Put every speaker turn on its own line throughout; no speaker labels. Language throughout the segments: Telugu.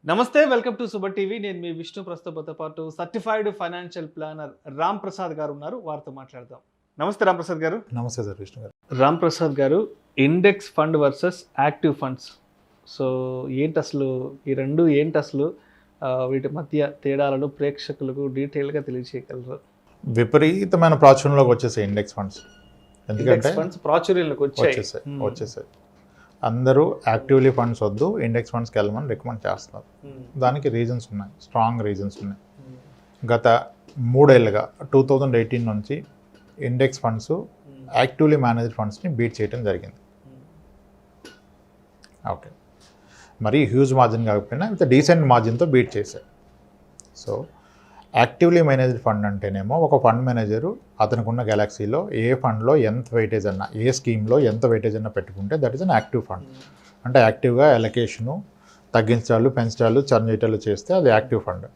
నమస్తే, వెల్కమ్ టు సుమన్ టీవీ. నేను మీ విష్ణు. ప్రస్తుతంతో పాటు certified financial planner Ram Prasad గారు ఉన్నారు. వారితో మాట్లాడదాం. నమస్తే రామ్ ప్రసాద్ గారు.
నమస్తే సార్ విష్ణు గారు.
Ram Prasad garu, index fund versus active funds, so ఏంటి అసలు ఈ రెండు, ఏంటి అసలు వీటి మధ్య తేడాలను ప్రేక్షకులకు డీటెయిల్గా తెలియజేయగలరు?
విపరీతమైన ప్రాచుర్యంలోకి వచ్చేసాయి ఇండెక్స్ ఫండ్స్. ఎందుకంటే
ఫండ్స్ ప్రాచుర్యంలోకి
వచ్చేసాయి. అందరూ యాక్టివ్లీ ఫండ్స్ వద్దు, ఇండెక్స్ ఫండ్స్కి వెళ్ళమని రికమెండ్ చేస్తున్నారు. దానికి రీజన్స్ ఉన్నాయి, స్ట్రాంగ్ రీజన్స్ ఉన్నాయి. గత 3 ఏళ్ళుగా 2018 నుంచి ఇండెక్స్ ఫండ్స్ యాక్టివ్లీ మేనేజ్డ్ ఫండ్స్ని బీట్ చేయడం జరిగింది. ఓకే, మరీ హ్యూజ్ మార్జిన్ కాకపోయినా విత్ డీసెంట్ మార్జిన్తో బీట్ చేశారు. సో యాక్టివ్లీ మేనేజ్డ్ ఫండ్ అంటేనేమో ఒక ఫండ్ మేనేజరు అతనికి ఉన్న గెలాక్సీలో ఏ ఫండ్లో ఎంత వెయిటేజ్ అన్నా, ఏ స్కీమ్లో ఎంత వెయిటేజ్ అన్నా పెట్టుకుంటే that is an active fund. అంటే యాక్టివ్గా ఎలకేషను తగ్గించాలు, పెంచాలు, చర్న్ చేయటాలు చేస్తే అది యాక్టివ్ ఫండ్.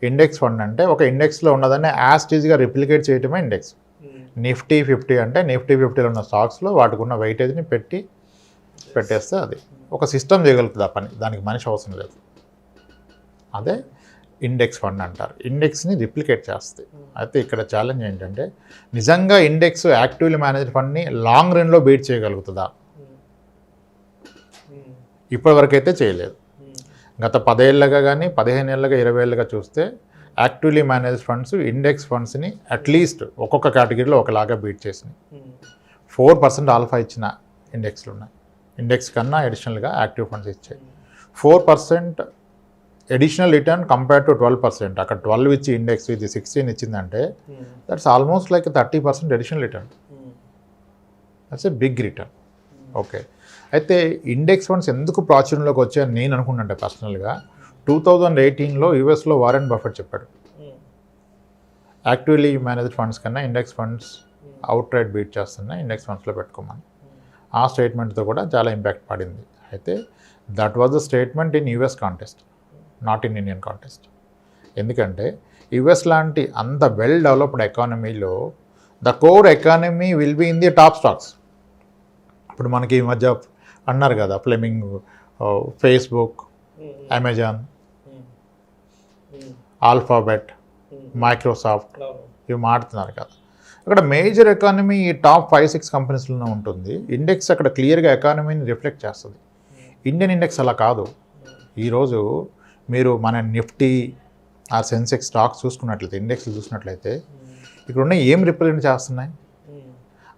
ఇండెక్స్ ఫండ్ అంటే ఒక ఇండెక్స్లో ఉన్నదాన్ని యాస్టీజ్గా రిప్లికేట్ చేయటమే ఇండెక్స్. నిఫ్టీ 50 అంటే నిఫ్టీ 50లో ఉన్న స్టాక్స్లో వాటికి ఉన్న వెయిటేజ్ని పెట్టేస్తే అది ఒక సిస్టమ్ చేయగలుగుతుంది. ఆ పని దానికి మనిషి అవసరం లేదు. అదే ఇండెక్స్ ఫండ్ అంటారు. ఇండెక్స్ని రిప్లికేట్ చేస్తాయి. అయితే ఇక్కడ ఛాలెంజ్ ఏంటంటే, నిజంగా ఇండెక్స్ యాక్టివ్లీ మేనేజ్డ్ ఫండ్ని లాంగ్ రన్లో బీట్ చేయగలుగుతుందా? ఇప్పటివరకు అయితే చేయలేదు. గత 10 ఏళ్ళగా కానీ 15 ఏళ్ళగా 20 ఏళ్ళగా చూస్తే యాక్టివ్లీ మేనేజ్డ్ ఫండ్స్ ఇండెక్స్ ఫండ్స్ని అట్లీస్ట్ ఒక్కొక్క కేటగిరీలో ఒకలాగా బీట్ చేసినాయి. 4% ఆల్ఫా ఇచ్చిన ఇండెక్స్లు ఉన్నాయి. ఇండెక్స్ కన్నా అడిషనల్గా యాక్టివ్ ఫండ్స్ ఇచ్చాయి. 4% అడిషనల్ రిటర్న్ కంపేర్ టు 12%. అక్కడ 12 ఇచ్చి ఇండెక్స్ ఇది 16 ఇచ్చిందంటే that's almost like 30% additional return. That's a big return. Okay, అయితే ఇండెక్స్ ఫండ్స్ ఎందుకు ప్రాచుర్యంలోకి వచ్చాయని నేను అనుకున్నానంటే పర్సనల్గా 2018లో యూఎస్లో వారెన్ బఫెట్ చెప్పాడు, యాక్టివ్లీ మేనేజ్డ్ ఫండ్స్ కన్నా index funds out right beat చేస్తున్నా, ఇండెక్స్ ఫండ్స్లో పెట్టుకోమని. ఆ స్టేట్మెంట్తో కూడా చాలా ఇంపాక్ట్ పడింది. అయితే that was the statement in US context, not in Indian context. ఎందుకంటే యుఎస్ లాంటి అంత వెల్ డెవలప్డ్ ఎకానమీలో the core economy will be in the top stocks. ఇప్పుడు మనకి ఈ మధ్య అన్నారు కదా, ఫ్లెమింగ్, ఫేస్బుక్, అమెజాన్, ఆల్ఫాబెట్, మైక్రోసాఫ్ట్, ఇవి మాడుతున్నారు కదా. అక్కడ మేజర్ ఎకానమీ ఈ టాప్ 5-6 కంపెనీస్లోనే ఉంటుంది. ఇండెక్స్ అక్కడ క్లియర్గా ఎకానమీని రిఫ్లెక్ట్ చేస్తుంది. ఇండియన్ ఇండెక్స్ అలా కాదు. ఈరోజు మీరు మన నిఫ్టీ ఆ సెన్సెక్స్ స్టాక్స్ చూసుకున్నట్లయితే, ఇండెక్స్లు చూసినట్లయితే ఇక్కడున్న ఏం రిప్రజెంట్ చేస్తున్నాయి?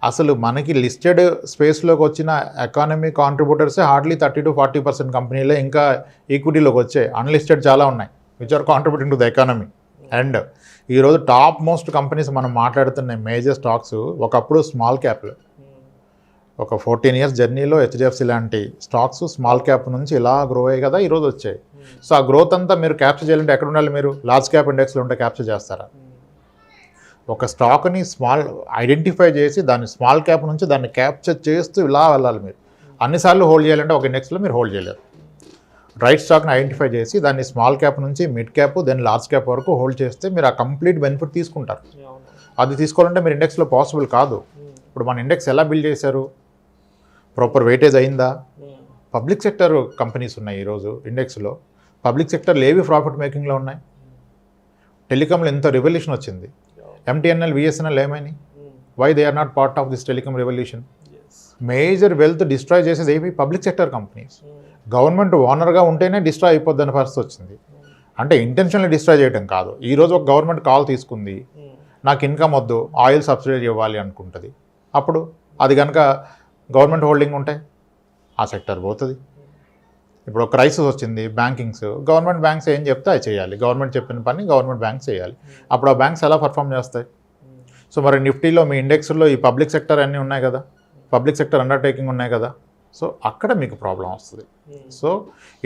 అసలు మనకి లిస్టెడ్ స్పేస్లోకి వచ్చిన ఎకానమీ కాంట్రిబ్యూటర్సే హార్డ్లీ 30-40% కంపెనీలే ఇంకా ఈక్విటీలోకి వచ్చాయి. అన్లిస్టెడ్ చాలా ఉన్నాయి which are contributing to the economy. And ఈరోజు టాప్ మోస్ట్ కంపెనీస్ మనం మాట్లాడుతున్న మేజర్ స్టాక్స్ ఒకప్పుడు స్మాల్ క్యాప్లు. ఒక 14 ఇయర్స్ జర్నీలో హెచ్డిఎఫ్సి లాంటి స్టాక్స్ స్మాల్ క్యాప్ నుంచి ఇలా గ్రో అయ్యాయి కదా, ఈరోజు వచ్చాయి. సో ఆ గ్రోత్ అంతా మీరు క్యాప్చర్ చేయాలంటే ఎక్కడ ఉండాలి? మీరు లార్జ్ క్యాప్ ఇండెక్స్లో ఉంటే క్యాప్చర్ చేస్తారా? ఒక స్టాక్ని ఐడెంటిఫై చేసి దాన్ని స్మాల్ క్యాప్ నుంచి దాన్ని క్యాప్చర్ చేస్తూ ఇలా వెళ్ళాలి. మీరు అన్నిసార్లు హోల్డ్ చేయాలంటే ఒక ఇండెక్స్లో మీరు హోల్డ్ చేయలేరు. రైట్ స్టాక్ని ఐడెంటిఫై చేసి దాన్ని స్మాల్ క్యాప్ నుంచి mid cap then large cap వరకు హోల్డ్ చేస్తే మీరు ఆ కంప్లీట్ బెనిఫిట్ తీసుకుంటారు. అది తీసుకోవాలంటే మీరు ఇండెక్స్లో పాసిబుల్ కాదు. ఇప్పుడు మన ఇండెక్స్ ఎలా బిల్డ్ చేశారు? ప్రాపర్ వెయిటేజ్ అయిందా? పబ్లిక్ సెక్టర్ కంపెనీస్ ఉన్నాయి ఈరోజు ఇండెక్స్లో. పబ్లిక్ సెక్టర్లు ఏవి ప్రాఫిట్ మేకింగ్లో ఉన్నాయి? టెలికాంలో ఎంత రెవల్యూషన్ వచ్చింది. ఎంటీఎన్ఎల్, విఎస్ఎన్ఎల్ ఏమైనాయి? Why they are not part of this telecom revolution? Major wealth destroy చేసేది ఏవి? Public sector companies. గవర్నమెంట్ ఓనర్గా ఉంటేనే డిస్ట్రాయ్ అయిపోద్దని పరిస్థితి వచ్చింది. అంటే ఇంటెన్షనల్లీ డిస్ట్రాయ్ చేయడం కాదు. ఈరోజు ఒక గవర్నమెంట్ కాల్ తీసుకుంది, నాకు ఇన్కమ్ వద్దు, ఆయిల్ సబ్సిడీ ఇవ్వాలి అనుకుంటుంది. అప్పుడు అది కనుక గవర్నమెంట్ హోల్డింగ్ ఉంటే ఆ సెక్టర్ పోతుంది. ఇప్పుడు ఒక క్రైసిస్ వచ్చింది బ్యాంకింగ్స్, గవర్నమెంట్ బ్యాంక్స్ ఏం చెప్తే అది చేయాలి. గవర్నమెంట్ చెప్పిన పని గవర్నమెంట్ బ్యాంక్స్ చేయాలి. అప్పుడు ఆ బ్యాంక్స్ ఎలా పర్ఫామ్ చేస్తాయి? సో మరి నిఫ్టీలో మీ ఇండెక్స్లో ఈ పబ్లిక్ సెక్టర్ అన్నీ ఉన్నాయి కదా, పబ్లిక్ సెక్టర్ అండర్టేకింగ్ ఉన్నాయి కదా. సో అక్కడ మీకు ప్రాబ్లం వస్తుంది. సో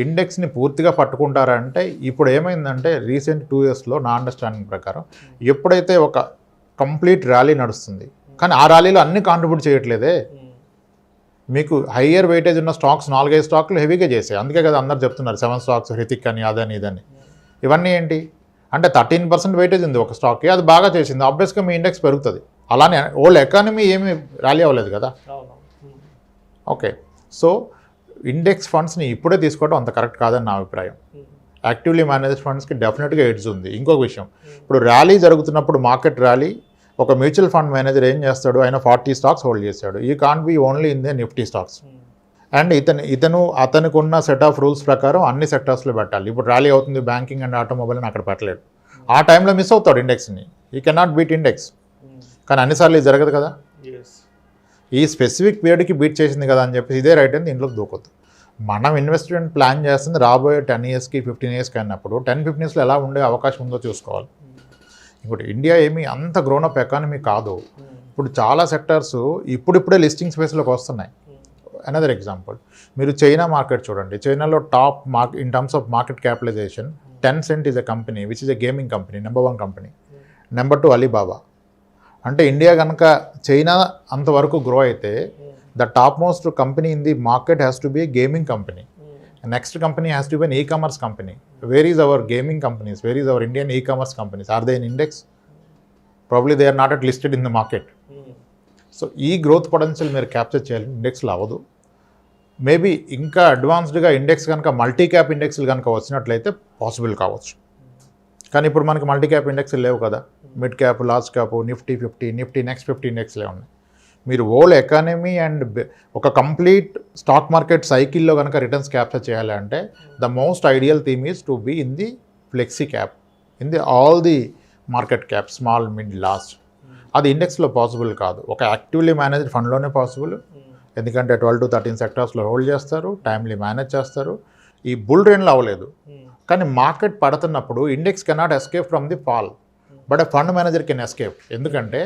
ఇండెక్స్ని పూర్తిగా పట్టుకుంటారంటే ఇప్పుడు ఏమైందంటే రీసెంట్ 2 ఇయర్స్లో నా అండర్స్టాండింగ్ ప్రకారం ఎప్పుడైతే ఒక కంప్లీట్ ర్యాలీ నడుస్తుంది కానీ ఆ ర్యాలీలో అన్ని కాంట్రిబ్యూట్ చేయట్లేదే, మీకు హయ్యర్ వెయిటేజ్ ఉన్న స్టాక్స్ 4-5 స్టాక్లు హెవీగా చేసాయి. అందుకే కదా అందరు చెప్తున్నారు 7 స్టాక్స్ హృతిక్ అని అదని ఇదని. ఇవన్నీ ఏంటి అంటే 13% వెయిటేజ్ ఉంది ఒక స్టాక్కి, అది బాగా చేసింది, ఆబ్వియస్గా మీ ఇండెక్స్ పెరుగుతుంది. అలానే ఓల్డ్ ఎకానమీ ఏమీ ర్యాలీ అవ్వలేదు కదా. ఓకే, సో ఇండెక్స్ ఫండ్స్ని ఇప్పుడే తీసుకోవడం అంత కరెక్ట్ కాదని నా అభిప్రాయం. యాక్టివ్లీ మేనేజ్డ్ ఫండ్స్కి డెఫినెట్గా ఎడ్జ్ ఉంది. ఇంకొక విషయం, ఇప్పుడు ర్యాలీ జరుగుతున్నప్పుడు మార్కెట్ ర్యాలీ, ఒక మ్యూచువల్ ఫండ్ మేనేజర్ ఏం చేస్తాడు, ఆయన 40 స్టాక్స్ హోల్డ్ చేశాడు. ఈ can't be only in the Nifty stocks. And అతనికి ఉన్న సెట్ ఆఫ్ రూల్స్ ప్రకారం అన్ని సెక్టర్స్లో పెట్టాలి. ఇప్పుడు ర్యాలీ అవుతుంది బ్యాంకింగ్ అండ్ ఆటోమొబైల్ అని అక్కడ పెట్టలేడు. ఆ టైంలో మిస్ అవుతాడు ఇండెక్స్ని. ఈ కెనాట్ బీట్ ఇండెక్స్. కానీ అన్నిసార్లు ఇది జరగదు కదా. ఈ స్పెసిఫిక్ పీరియడ్కి బీట్ చేసింది కదా అని చెప్పేసి ఇదే రైట్ అని దీంట్లోకి దూకొద్దు. మనం ఇన్వెస్ట్మెంట్ ప్లాన్ చేస్తుంది రాబోయే 10 ఇయర్స్కి 15 ఇయర్స్కి అన్నప్పుడు 10-15 ఇయర్స్లో ఎలా ఉండే అవకాశం ఉందో చూసుకోవాలి. ఇప్పుడు ఇండియా ఏమీ అంత గ్రోనప్ ఎకానమీ కాదు. ఇప్పుడు చాలా సెక్టర్స్ ఇప్పుడిప్పుడే లిస్టింగ్ స్పేస్లోకి వస్తున్నాయి. అనదర్ ఎగ్జాంపుల్, మీరు చైనా మార్కెట్ చూడండి. చైనాలో top in terms of market capitalization Tencent is a company which is a gaming company, number 1 company. Number 2 Alibaba. అంటే ఇండియా కనుక చైనా అంతవరకు గ్రో అయితే the top most company in the market has to be gaming company. Next company has to be an e-commerce company. Where is our gaming companies? Where is our Indian e-commerce companies? Are they in index? Probably they are not at listed in the market. So ఈ గ్రోత్ పొటెన్షియల్ మీరు క్యాప్చర్ చేయాలి, ఇండెక్స్లో అవ్వదు. మేబీ ఇంకా అడ్వాన్స్డ్గా ఇండెక్స్ కనుక మల్టీ క్యాప్ ఇండెక్స్లు కనుక వచ్చినట్లయితే పాసిబుల్ కావచ్చు. కానీ ఇప్పుడు మనకి మల్టీ క్యాప్ ఇండెక్స్లు లేవు కదా. Mid cap, large cap, Nifty 50, Nifty next 50 ఇండెక్స్లే ఉన్నాయి. మీరు ఓల్డ్ ఎకానమీ అండ్ ఒక కంప్లీట్ స్టాక్ మార్కెట్ సైకిల్లో కనుక రిటర్న్స్ క్యాప్చర్ చేయాలి అంటే the most ideal theme is to be in the flexi cap, in the all the market cap, small, mid, large. అది ఇండెక్స్లో పాసిబుల్ కాదు. ఒక యాక్టివ్లీ మేనేజ్డ్ ఫండ్లోనే పాసిబుల్. ఎందుకంటే 12 to 13 సెక్టర్స్లో హోల్డ్ చేస్తారు, టైమ్లీ మేనేజ్ చేస్తారు. ఈ బుల్ రన్లో అవ్వలేదు. కానీ మార్కెట్ పడుతున్నప్పుడు index cannot escape from the fall, but fund manager can escape. ఎందుకంటే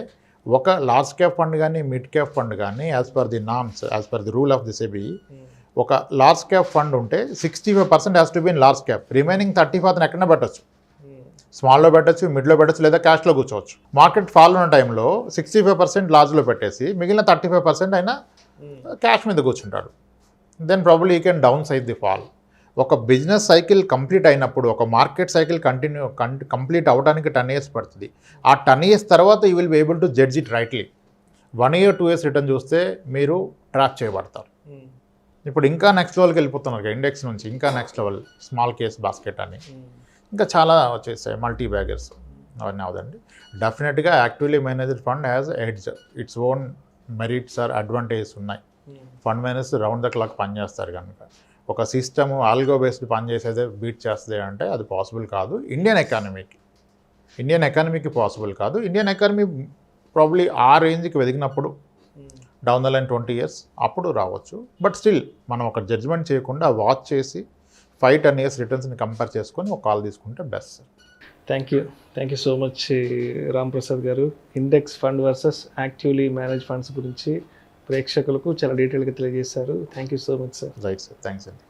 ఒక లార్జ్ క్యాప్ ఫండ్ కానీ మిడ్ క్యాప్ ఫండ్ కానీ as per the norms, as per the rule of the SEBI, ఒక లార్జ్ క్యాప్ ఫండ్ ఉంటే 65% has to be in large cap. Remaining 30% ఎక్కడైనా పెట్టచ్చు. స్మాల్లో పెట్టచ్చు, మిడ్లో పెట్టచ్చు, లేదా క్యాష్లో కూర్చోవచ్చు. మార్కెట్ ఫాల్ ఉన్న టైంలో 65% లార్జ్లో పెట్టేసి మిగిలిన 35% అయినా క్యాష్ మీద కూర్చుంటాడు. Then probably you can down side the fall. ఒక బిజినెస్ సైకిల్ కంప్లీట్ అయినప్పుడు, ఒక మార్కెట్ సైకిల్ కంప్లీట్ అవ్వడానికి 10 ఇయర్స్ పడుతుంది. ఆ 10 ఇయర్స్ తర్వాత you will be able to judge it rightly. 1 year 2 years return చూస్తే మీరు ట్రాప్ చేయబడతారు. ఇప్పుడు ఇంకా నెక్స్ట్ లెవెల్కి వెళ్ళిపోతున్నారు ఇండెక్స్ నుంచి, ఇంకా next level small case basket అని ఇంకా చాలా వచ్చేసాయి, మల్టీ బ్యాగర్స్ అవన్నీ అవదండి. డెఫినెట్గా actively managed fund has edge, it's own merits or advantages ఉన్నాయి. Fund managers round the clock పనిచేస్తారు కనుక. ఒక సిస్టమ్ ఆల్గో బేస్డ్ పనిచేసేదే బీట్ చేస్తుంది అంటే అది పాసిబుల్ కాదు ఇండియన్ ఎకానమీకి పాసిబుల్ కాదు. ఇండియన్ ఎకానమీ ప్రాబ్లీ ఆ రేంజ్కి వెదిగినప్పుడు డౌన్ ద లైన్ 20 years అప్పుడు రావచ్చు. బట్ స్టిల్ మనం ఒక జడ్జ్మెంట్ చేయకుండా వాచ్ చేసి 5-10 years రిటర్న్స్ని కంపేర్ చేసుకొని ఒక కాల్ తీసుకుంటే best.
Thank you so much Ram Prasad garu. Index fund versus actively manage funds గురించి ప్రేక్షకులకు చాలా డీటెయిల్గా తెలియజేశారు. Thank you so much sir.
Right sir, thanks అండి.